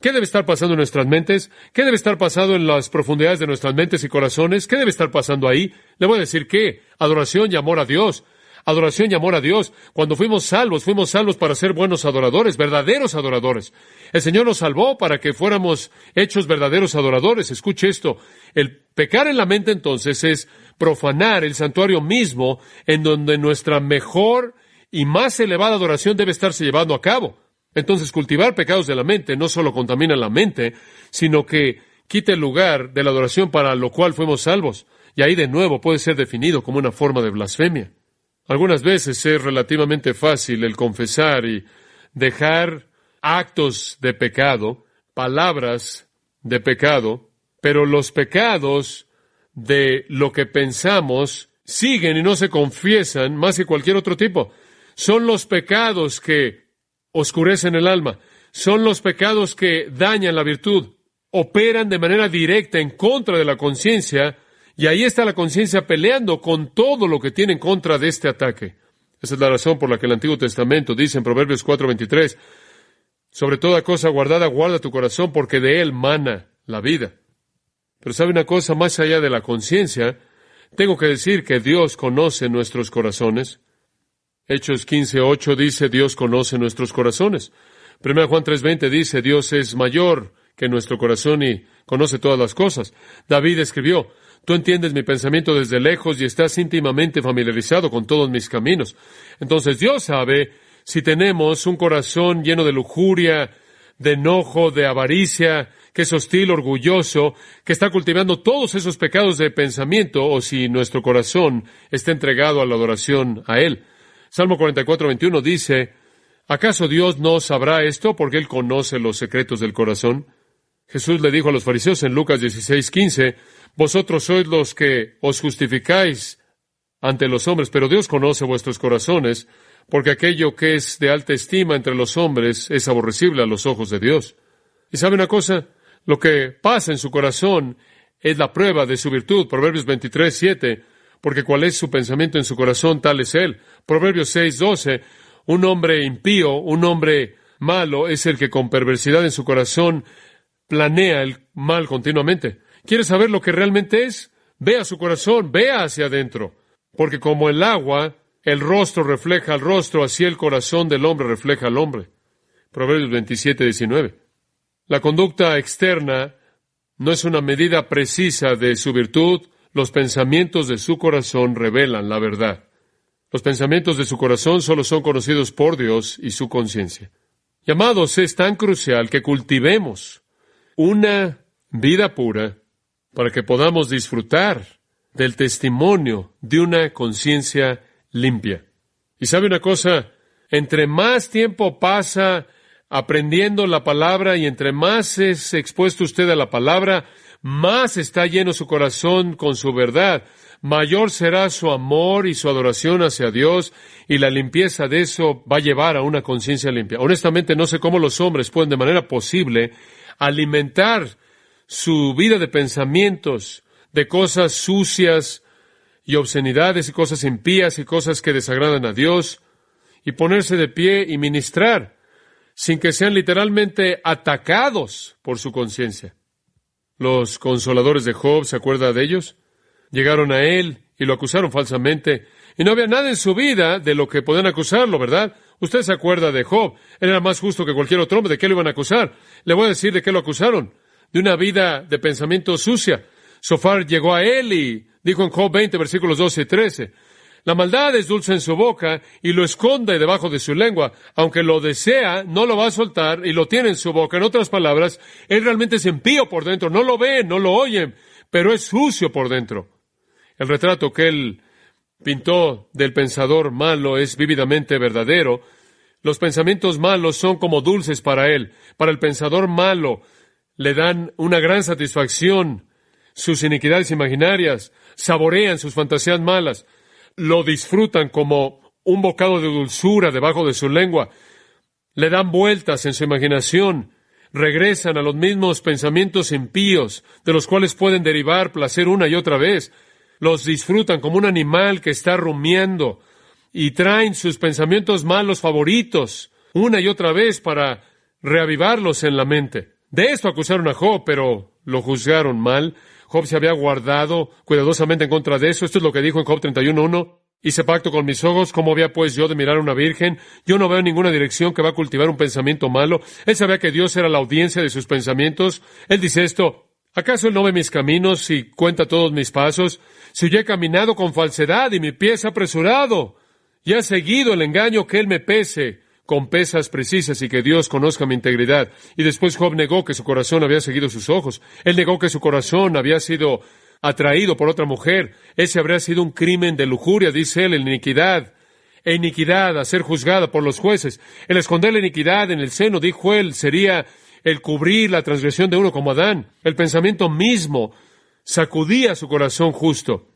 ¿Qué debe estar pasando en nuestras mentes? ¿Qué debe estar pasando en las profundidades de nuestras mentes y corazones? ¿Qué debe estar pasando ahí? Le voy a decir ¿qué? Adoración y amor a Dios. Adoración y amor a Dios. Cuando fuimos salvos para ser buenos adoradores, verdaderos adoradores. El Señor nos salvó para que fuéramos hechos verdaderos adoradores. Escuche esto. El pecar en la mente entonces es profanar el santuario mismo en donde nuestra mejor y más elevada adoración debe estarse llevando a cabo. Entonces, cultivar pecados de la mente no solo contamina la mente, sino que quita el lugar de la adoración para lo cual fuimos salvos. Y ahí de nuevo puede ser definido como una forma de blasfemia. Algunas veces es relativamente fácil el confesar y dejar actos de pecado, palabras de pecado, pero los pecados de lo que pensamos siguen y no se confiesan más que cualquier otro tipo. Son los pecados que oscurecen el alma, son los pecados que dañan la virtud, operan de manera directa en contra de la conciencia. Y ahí está la conciencia peleando con todo lo que tiene en contra de este ataque. Esa es la razón por la que el Antiguo Testamento dice en Proverbios 4:23, Sobre toda cosa guardada, guarda tu corazón, porque de él mana la vida. Pero ¿sabe una cosa? Más allá de la conciencia, tengo que decir que Dios conoce nuestros corazones. Hechos 15:8 dice, Dios conoce nuestros corazones. 1 Juan 3:20 dice, Dios es mayor que nuestro corazón y conoce todas las cosas. David escribió, tú entiendes mi pensamiento desde lejos y estás íntimamente familiarizado con todos mis caminos. Entonces Dios sabe si tenemos un corazón lleno de lujuria, de enojo, de avaricia, que es hostil, orgulloso, que está cultivando todos esos pecados de pensamiento, o si nuestro corazón está entregado a la adoración a Él. Salmo 44:21 dice, ¿acaso Dios no sabrá esto porque Él conoce los secretos del corazón? Jesús le dijo a los fariseos en Lucas 16:15, vosotros sois los que os justificáis ante los hombres, pero Dios conoce vuestros corazones, porque aquello que es de alta estima entre los hombres es aborrecible a los ojos de Dios. ¿Y sabe una cosa? Lo que pasa en su corazón es la prueba de su virtud. Proverbios 23:7, porque cuál es su pensamiento en su corazón, tal es él. Proverbios 6:12, un hombre impío, un hombre malo, es el que con perversidad en su corazón planea el mal continuamente. ¿Quiere saber lo que realmente es? Vea su corazón, vea hacia adentro. Porque como el agua, el rostro refleja al rostro, así el corazón del hombre refleja al hombre. Proverbios 27:19. La conducta externa no es una medida precisa de su virtud. Los pensamientos de su corazón revelan la verdad. Los pensamientos de su corazón solo son conocidos por Dios y su conciencia. Y amados, es tan crucial que cultivemos una vida pura para que podamos disfrutar del testimonio de una conciencia limpia. Y sabe una cosa, entre más tiempo pasa aprendiendo la palabra y entre más es expuesto usted a la palabra, más está lleno su corazón con su verdad, mayor será su amor y su adoración hacia Dios, y la limpieza de eso va a llevar a una conciencia limpia. Honestamente, no sé cómo los hombres pueden de manera posible alimentar su vida de pensamientos, de cosas sucias y obscenidades y cosas impías y cosas que desagradan a Dios, y ponerse de pie y ministrar, sin que sean literalmente atacados por su conciencia. Los consoladores de Job, ¿se acuerda de ellos? Llegaron a él y lo acusaron falsamente, y no había nada en su vida de lo que podían acusarlo, ¿verdad? Usted se acuerda de Job, él era más justo que cualquier otro hombre. ¿De qué lo iban a acusar? Le voy a decir de qué lo acusaron, de una vida de pensamiento sucia. Sofar llegó a él y dijo en Job 20, versículos 12 y 13, la maldad es dulce en su boca y lo esconde debajo de su lengua. Aunque lo desea, no lo va a soltar y lo tiene en su boca. En otras palabras, él realmente es impío por dentro. No lo ven, no lo oyen, pero es sucio por dentro. El retrato que él pintó del pensador malo es vívidamente verdadero. Los pensamientos malos son como dulces para él. Para el pensador malo le dan una gran satisfacción. Sus iniquidades imaginarias saborean sus fantasías malas. Lo disfrutan como un bocado de dulzura debajo de su lengua. Le dan vueltas en su imaginación. Regresan a los mismos pensamientos impíos, de los cuales pueden derivar placer una y otra vez. Los disfrutan como un animal que está rumiando y traen sus pensamientos malos favoritos una y otra vez para reavivarlos en la mente. De esto acusaron a Job, pero lo juzgaron mal. Job se había guardado cuidadosamente en contra de eso. Esto es lo que dijo en Job 31:1. Hice pacto con mis ojos, ¿cómo había pues yo de mirar a una virgen? Yo no veo ninguna dirección que va a cultivar un pensamiento malo. Él sabía que Dios era la audiencia de sus pensamientos. Él dice esto, ¿acaso él no ve mis caminos y cuenta todos mis pasos? Si yo he caminado con falsedad y mi pie es apresurado, y ha seguido el engaño, que él me pese con pesas precisas y que Dios conozca mi integridad. Y después Job negó que su corazón había seguido sus ojos. Él negó que su corazón había sido atraído por otra mujer. Ese habría sido un crimen de lujuria, dice él, en iniquidad. E iniquidad a ser juzgada por los jueces. El esconder la iniquidad en el seno, dijo él, sería el cubrir la transgresión de uno como Adán. El pensamiento mismo sacudía su corazón justo.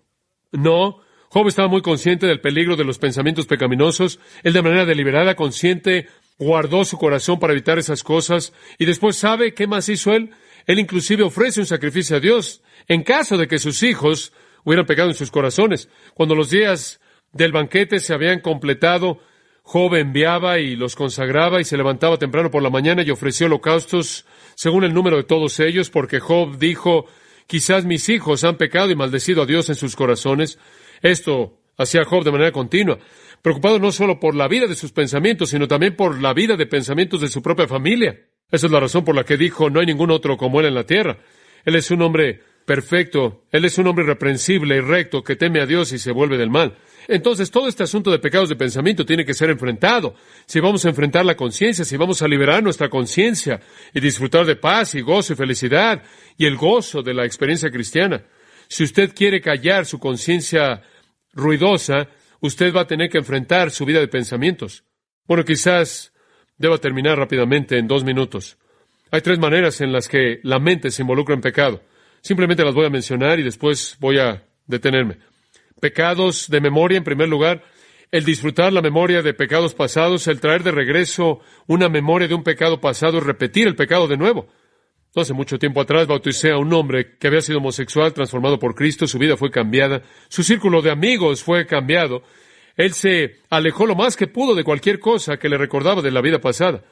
No, Job estaba muy consciente del peligro de los pensamientos pecaminosos. Él de manera deliberada, consciente, guardó su corazón para evitar esas cosas. Y después, ¿sabe qué más hizo él? Él inclusive ofrece un sacrificio a Dios en caso de que sus hijos hubieran pecado en sus corazones. Cuando los días del banquete se habían completado, Job enviaba y los consagraba y se levantaba temprano por la mañana y ofreció holocaustos según el número de todos ellos, porque Job dijo, quizás mis hijos han pecado y maldecido a Dios en sus corazones. Esto hacía Job de manera continua, preocupado no solo por la vida de sus pensamientos, sino también por la vida de pensamientos de su propia familia. Esa es la razón por la que dijo, no hay ningún otro como él en la tierra. Él es un hombre perfecto, él es un hombre irreprensible y recto que teme a Dios y se vuelve del mal. Entonces, todo este asunto de pecados de pensamiento tiene que ser enfrentado. Si vamos a enfrentar la conciencia, si vamos a liberar nuestra conciencia y disfrutar de paz y gozo y felicidad y el gozo de la experiencia cristiana. Si usted quiere callar su conciencia ruidosa, usted va a tener que enfrentar su vida de pensamientos. Bueno, quizás deba terminar rápidamente en 2 minutos. Hay 3 maneras en las que la mente se involucra en pecado. Simplemente las voy a mencionar y después voy a detenerme. Pecados de memoria, en primer lugar, el disfrutar la memoria de pecados pasados, el traer de regreso una memoria de un pecado pasado, es repetir el pecado de nuevo. No hace mucho tiempo atrás bauticé a un hombre que había sido homosexual, transformado por Cristo, su vida fue cambiada, su círculo de amigos fue cambiado. Él se alejó lo más que pudo de cualquier cosa que le recordaba de la vida pasada.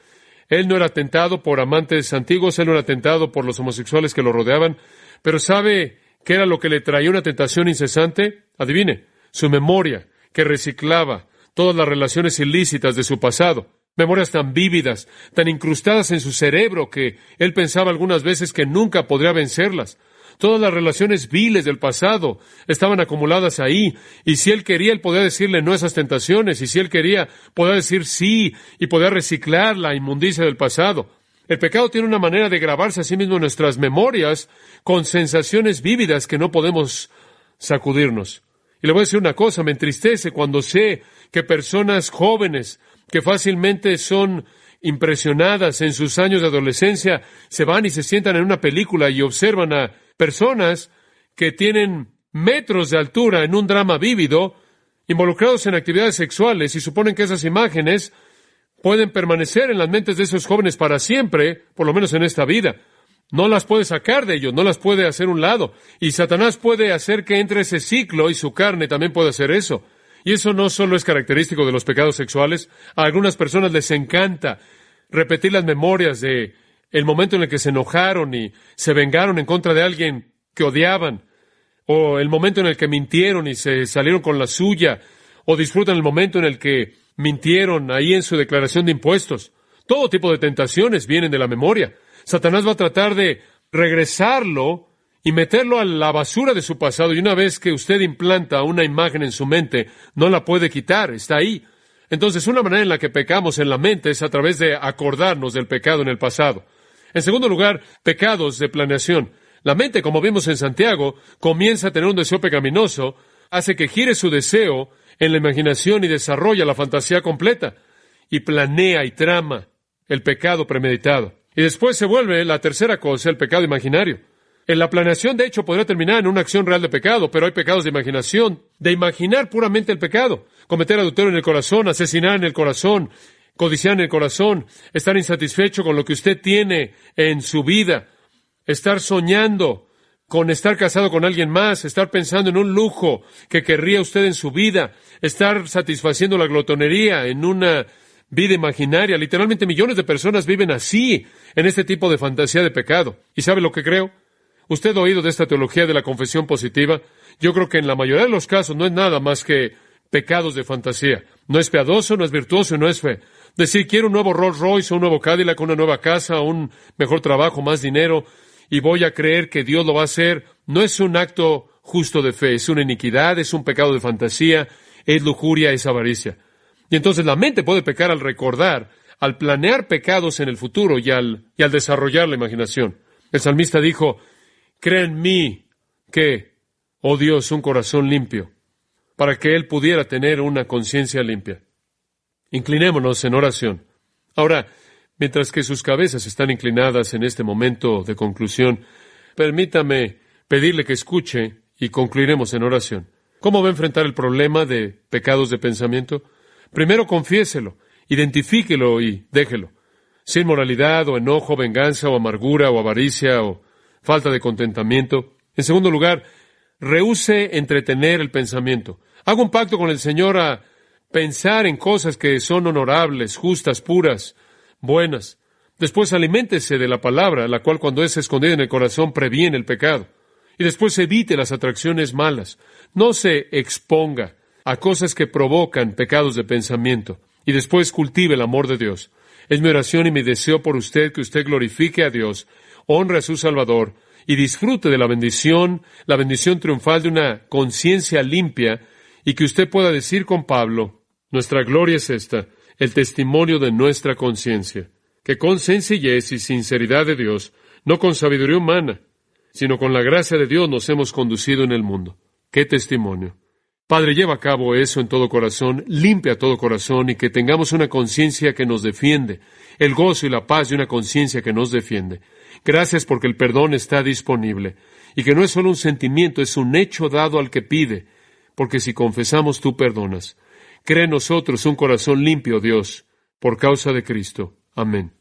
Él no era tentado por amantes antiguos, él no era tentado por los homosexuales que lo rodeaban, pero ¿sabe qué era lo que le traía una tentación incesante? Adivine, su memoria, que reciclaba todas las relaciones ilícitas de su pasado. Memorias tan vívidas, tan incrustadas en su cerebro que él pensaba algunas veces que nunca podría vencerlas. Todas las relaciones viles del pasado estaban acumuladas ahí, y si él quería, él podía decirle no a esas tentaciones, y si él quería, podía decir sí, y podía reciclar la inmundicia del pasado. El pecado tiene una manera de grabarse a sí mismo en nuestras memorias con sensaciones vívidas que no podemos sacudirnos. Y le voy a decir una cosa, me entristece cuando sé que personas jóvenes que fácilmente son impresionadas en sus años de adolescencia se van y se sientan en una película y observan a personas que tienen metros de altura en un drama vívido, involucrados en actividades sexuales, y suponen que esas imágenes pueden permanecer en las mentes de esos jóvenes para siempre, por lo menos en esta vida. No las puede sacar de ellos, no las puede hacer a un lado. Y Satanás puede hacer que entre ese ciclo, y su carne también puede hacer eso. Y eso no solo es característico de los pecados sexuales. A algunas personas les encanta repetir las memorias de el momento en el que se enojaron y se vengaron en contra de alguien que odiaban, o el momento en el que mintieron y se salieron con la suya, o disfrutan el momento en el que mintieron ahí en su declaración de impuestos. Todo tipo de tentaciones vienen de la memoria. Satanás va a tratar de regresarlo y meterlo a la basura de su pasado, y una vez que usted implanta una imagen en su mente, no la puede quitar, está ahí. Entonces, una manera en la que pecamos en la mente es a través de acordarnos del pecado en el pasado. En segundo lugar, pecados de planeación. La mente, como vimos en Santiago, comienza a tener un deseo pecaminoso, hace que gire su deseo en la imaginación y desarrolla la fantasía completa, y planea y trama el pecado premeditado. Y después se vuelve la tercera cosa, el pecado imaginario. En la planeación, de hecho, podría terminar en una acción real de pecado, pero hay pecados de imaginación, de imaginar puramente el pecado. Cometer adulterio en el corazón, asesinar en el corazón, codiciar en el corazón, estar insatisfecho con lo que usted tiene en su vida, estar soñando con estar casado con alguien más, estar pensando en un lujo que querría usted en su vida, estar satisfaciendo la glotonería en una vida imaginaria. Literalmente millones de personas viven así, en este tipo de fantasía de pecado. ¿Y sabe lo que creo? Usted ha oído de esta teología de la confesión positiva. Yo creo que en la mayoría de los casos no es nada más que pecados de fantasía. No es piadoso, no es virtuoso y no es fe. Decir, quiero un nuevo Rolls Royce, un nuevo Cadillac, una nueva casa, un mejor trabajo, más dinero, y voy a creer que Dios lo va a hacer, no es un acto justo de fe, es una iniquidad, es un pecado de fantasía, es lujuria, es avaricia. Y entonces la mente puede pecar al recordar, al planear pecados en el futuro y al desarrollar la imaginación. El salmista dijo, crea en mí que, oh Dios, un corazón limpio, para que él pudiera tener una conciencia limpia. Inclinémonos en oración. Ahora, mientras que sus cabezas están inclinadas en este momento de conclusión, permítame pedirle que escuche y concluiremos en oración. ¿Cómo va a enfrentar el problema de pecados de pensamiento? Primero, confiéselo, identifíquelo y déjelo. Sin moralidad o enojo, venganza o amargura o avaricia o falta de contentamiento. En segundo lugar, rehúse entretener el pensamiento. Haga un pacto con el Señor a pensar en cosas que son honorables, justas, puras, buenas. Después aliméntese de la palabra, la cual cuando es escondida en el corazón previene el pecado. Y después evite las atracciones malas. No se exponga a cosas que provocan pecados de pensamiento. Y después cultive el amor de Dios. Es mi oración y mi deseo por usted que usted glorifique a Dios, honre a su Salvador y disfrute de la bendición triunfal de una conciencia limpia, y que usted pueda decir con Pablo: nuestra gloria es esta, el testimonio de nuestra conciencia, que con sencillez y sinceridad de Dios, no con sabiduría humana, sino con la gracia de Dios nos hemos conducido en el mundo. ¡Qué testimonio! Padre, lleva a cabo eso en todo corazón, limpia todo corazón, y que tengamos una conciencia que nos defiende, el gozo y la paz de una conciencia que nos defiende. Gracias porque el perdón está disponible, y que no es solo un sentimiento, es un hecho dado al que pide, porque si confesamos, tú perdonas. Crea en nosotros un corazón limpio, Dios, por causa de Cristo. Amén.